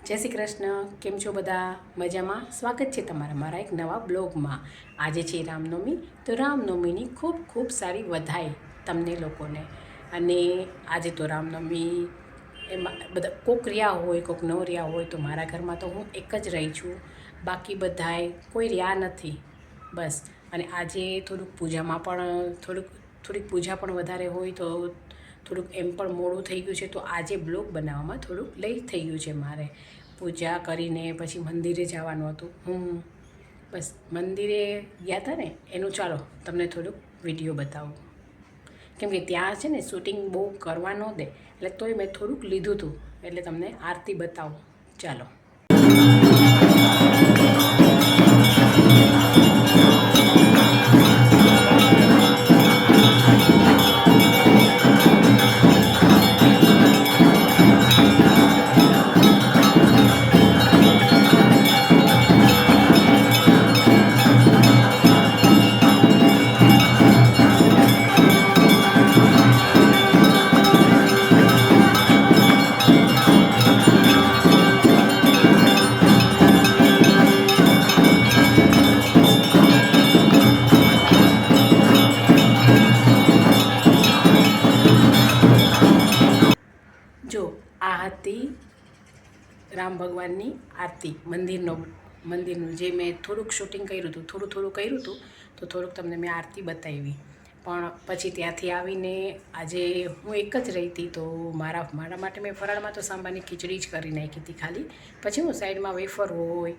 જય શ્રી કૃષ્ણ. કેમ છો બધા? મજામાં? સ્વાગત છે તમારા મારા એક નવા બ્લોગમાં. આજે છે રામનવમી, તો રામનવમીની ખૂબ ખૂબ સારી વધાઈ તમને લોકોને. અને આજે તો રામનવમી એમાં બધા કોક રહ્યા હોય, કોક ન રહ્યા હોય, તો મારા ઘરમાં તો હું એક જ રહી છું, બાકી બધાએ કોઈ રહ્યા નથી બસ. અને આજે થોડુંક પૂજામાં પણ થોડીક પૂજા પણ વધારે હોય, તો થોડુંક એમ પણ મોડું થઈ ગયું છે, તો આજે બ્લોગ બનાવવામાં થોડુંક લેટ થઈ ગયું છે. મારે પૂજા કરીને પછી મંદિરે જવાનું હતું. બસ મંદિરે ગયા હતા ને એનું ચાલો તમને થોડુંક વિડીયો બતાવું, કેમ કે ત્યાં છે ને શૂટિંગ બહુ કરવા ન દે, એટલે તોય મેં થોડુંક લીધું હતું, એટલે તમને આરતી બતાવું. ચાલો. જો આ હતી રામ ભગવાનની આરતી મંદિરનું જે મેં થોડુંક શૂટિંગ કર્યું હતું, થોડું કર્યું હતું, તો થોડુંક તમને મેં આરતી બતાવી. પણ પછી ત્યાંથી આવીને આજે હું એક જ રહી હતી, તો મારા માટે મેં ફરાળમાં તો સાંભારની ખીચડી જ કરી નાખી હતી ખાલી. પછી હું સાઈડમાં વેફર હોય,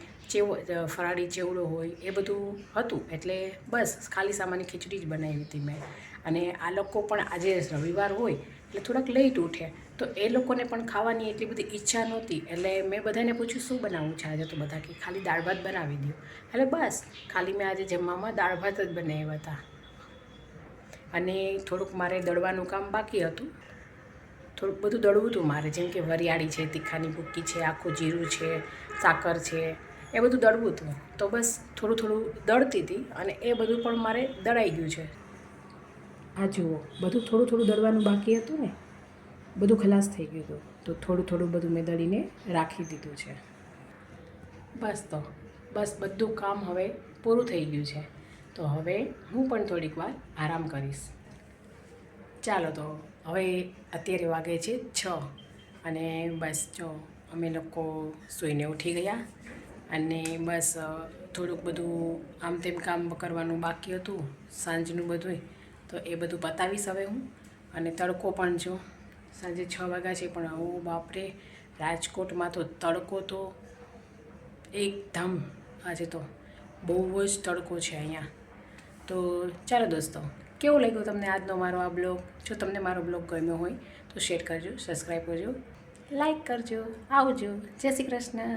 ફરાળી ચેવડો હોય, એ બધું હતું, એટલે બસ ખાલી સાંભારની ખીચડી જ બનાવી હતી મેં. અને આ લોકો પણ આજે રવિવાર હોય એટલે થોડાક લેટ ઉઠે, તો એ લોકોને પણ ખાવાની એટલી બધી ઈચ્છા નહોતી, એટલે મેં બધાને પૂછ્યું શું બનાવવું છે આજે, તો બધા કે ખાલી દાળ ભાત બનાવી દો. એટલે બસ ખાલી મેં આજે જમવામાં દાળ ભાત જ બનાવ્યા હતા. અને થોડુંક મારે દળવાનું કામ બાકી હતું, થોડુંક બધું દળવું હતું મારે, જેમ કે વરિયાળી છે, તીખાની ભૂક્કી છે, આખું જીરું છે, સાકર છે, એ બધું દળવું હતું. તો બસ થોડું દળતી હતી, અને એ બધું પણ મારે દળાઈ ગયું છે. આ જુઓ, બધું થોડું દળવાનું બાકી હતું ને, બધું ખલાસ થઈ ગયું હતું, તો થોડું બધું મેં દળીને રાખી દીધું છે. બસ બધું કામ હવે પૂરું થઈ ગયું છે, તો હવે હું પણ થોડીક વાર આરામ કરીશ. ચાલો, તો હવે અત્યારે વાગે છે 6, અને બસ જો અમે લોકો સૂઈને ઉઠી ગયા, અને બસ થોડુંક બધું આમ તેમ કામ કરવાનું બાકી હતું સાંજનું બધું, તો એ બધું પતાવીશ હવે હું. અને તડકો પણ જો સાંજે 6 વાગ્યા છે, પણ હું બાપરે, રાજકોટમાં તો તડકો તો એકદમ, આજે તો બહુ જ તડકો છે અહીંયા. તો ચાલો દોસ્તો, કેવો લાગ્યો તમને આજનો મારો આ બ્લોગ? જો તમને મારો બ્લોગ ગમ્યો હોય તો શેર કરજો, સબસ્ક્રાઈબ કરજો, લાઈક કરજો. આવજો. જય શ્રી કૃષ્ણ.